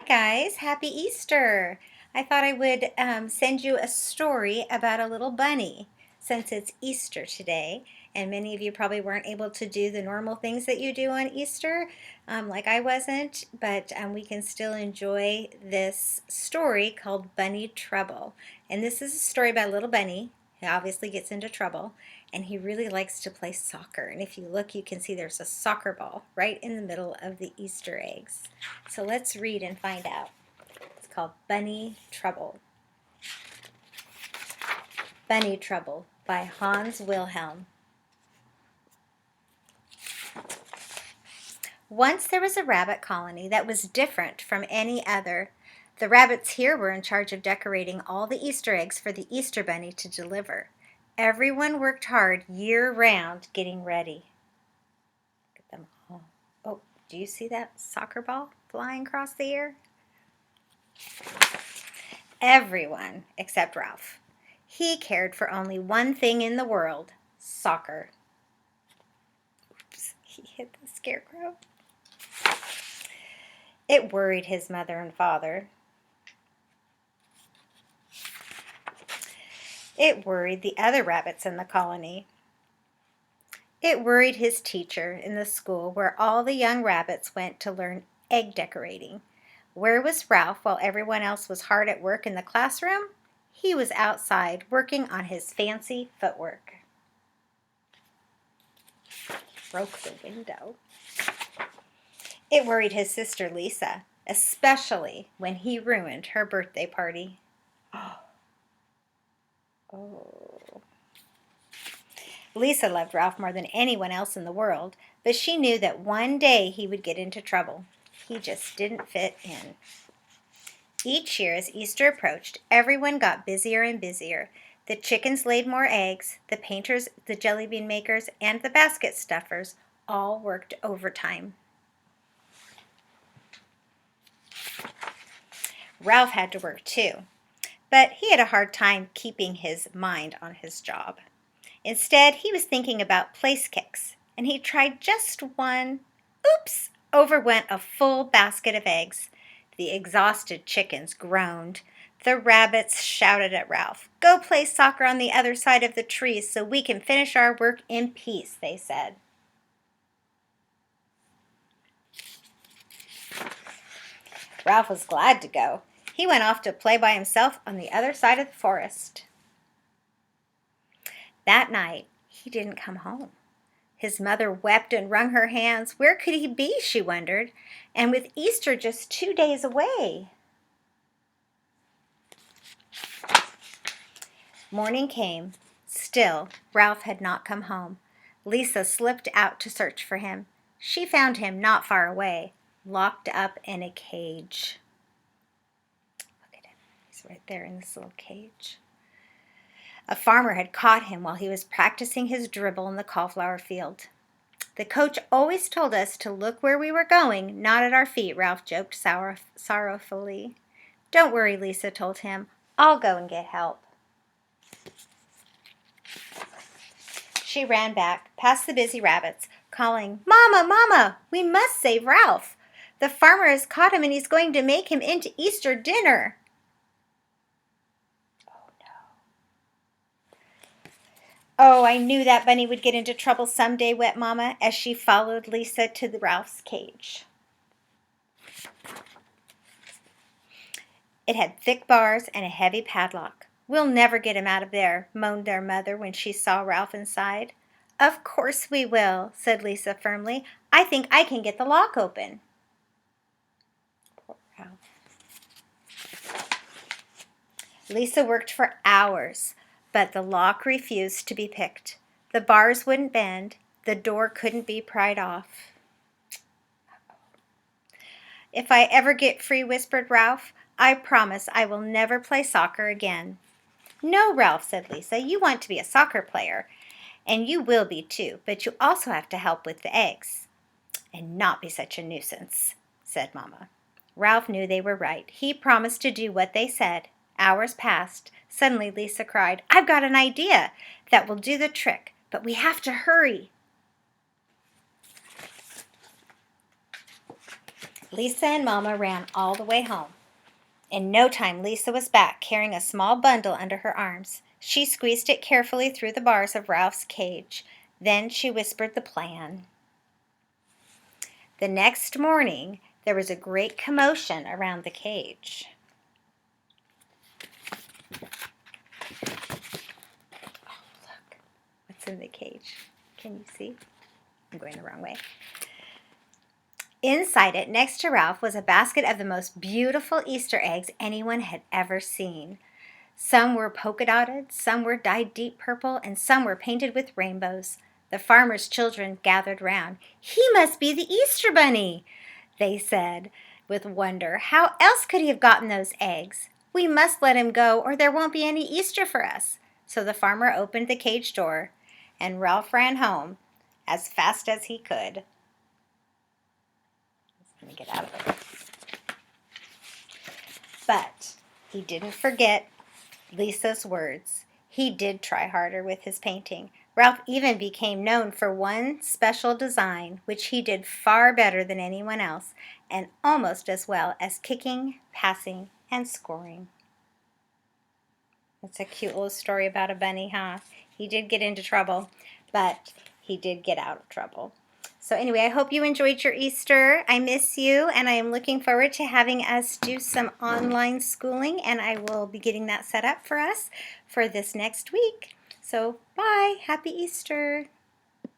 Guys, happy Easter! I thought I would send you a story about a little bunny since it's Easter today, and many of you probably weren't able to do the normal things that you do on Easter, like I wasn't, but we can still enjoy this story called Bunny Trouble. And this is a story about a little bunny. He obviously gets into trouble, and he really likes to play soccer. And if you look, you can see there's a soccer ball right in the middle of the Easter eggs. So let's read and find out. It's called Bunny Trouble. Bunny Trouble by Hans Wilhelm. Once there was a rabbit colony that was different from any other. The rabbits here were in charge of decorating all the Easter eggs for the Easter Bunny to deliver. Everyone worked hard year-round getting ready. Look at them all. Oh, do you see that soccer ball flying across the air? Everyone except Ralph. He cared for only one thing in the world, soccer. Oops, he hit the scarecrow. It worried his mother and father. It worried the other rabbits in the colony. It worried his teacher in the school where all the young rabbits went to learn egg decorating. Where was Ralph while everyone else was hard at work in the classroom? He was outside working on his fancy footwork. Broke the window. It worried his sister Lisa, especially when he ruined her birthday party. Oh. Lisa loved Ralph more than anyone else in the world, but she knew that one day he would get into trouble. He just didn't fit in. Each year as Easter approached, everyone got busier and busier. The chickens laid more eggs, the painters, the jelly bean makers, and the basket stuffers all worked overtime. Ralph had to work too, but he had a hard time keeping his mind on his job. Instead, he was thinking about place kicks, and he tried just one. Oops! Over went a full basket of eggs. The exhausted chickens groaned. The rabbits shouted at Ralph. "Go play soccer on the other side of the trees so we can finish our work in peace," they said. Ralph was glad to go. He went off to play by himself on the other side of the forest. That night, he didn't come home. His mother wept and wrung her hands. Where could he be, she wondered, and with Easter just 2 days away? Morning came. Still, Ralph had not come home. Lisa slipped out to search for him. She found him not far away, locked up in a cage. Look at him. He's right there in this little cage. A farmer had caught him while he was practicing his dribble in the cauliflower field. "The coach always told us to look where we were going, not at our feet," Ralph joked sorrowfully. "Don't worry," Lisa told him. "I'll go and get help." She ran back, past the busy rabbits, calling, "Mama, Mama, we must save Ralph. The farmer has caught him and he's going to make him into Easter dinner." "Oh, I knew that bunny would get into trouble someday," wept Mama, as she followed Lisa to Ralph's cage. It had thick bars and a heavy padlock. "We'll never get him out of there," moaned their mother when she saw Ralph inside. "Of course we will," said Lisa firmly. "I think I can get the lock open." Poor Ralph. Lisa worked for hours, but the lock refused to be picked. The bars wouldn't bend. The door couldn't be pried off. "If I ever get free," whispered Ralph, "I promise I will never play soccer again." "No, Ralph," said Lisa, "you want to be a soccer player, and you will be too, but you also have to help with the eggs." "And not be such a nuisance," said Mama. Ralph knew they were right. He promised to do what they said. Hours passed. Suddenly Lisa cried, "I've got an idea that will do the trick, but we have to hurry." Lisa and Mama ran all the way home. In no time, Lisa was back, carrying a small bundle under her arms. She squeezed it carefully through the bars of Ralph's cage. Then she whispered the plan. The next morning, there was a great commotion around the cage. Oh, look, what's in the cage? Can you see? I'm going the wrong way. Inside it, next to Ralph, was a basket of the most beautiful Easter eggs anyone had ever seen. Some were polka dotted, some were dyed deep purple, and some were painted with rainbows. The farmer's children gathered round. "He must be the Easter Bunny," they said with wonder. "How else could he have gotten those eggs? We must let him go, or there won't be any Easter for us." So the farmer opened the cage door, and Ralph ran home as fast as he could. Let me get out of it. But he didn't forget Lisa's words. He did try harder with his painting. Ralph even became known for one special design, which he did far better than anyone else, and almost as well as kicking, passing, and scoring. That's a cute little story about a bunny, huh? He did get into trouble, but he did get out of trouble. So anyway, I hope you enjoyed your Easter. I miss you, and I am looking forward to having us do some online schooling, and I will be getting that set up for us for this next week. So bye. Happy Easter.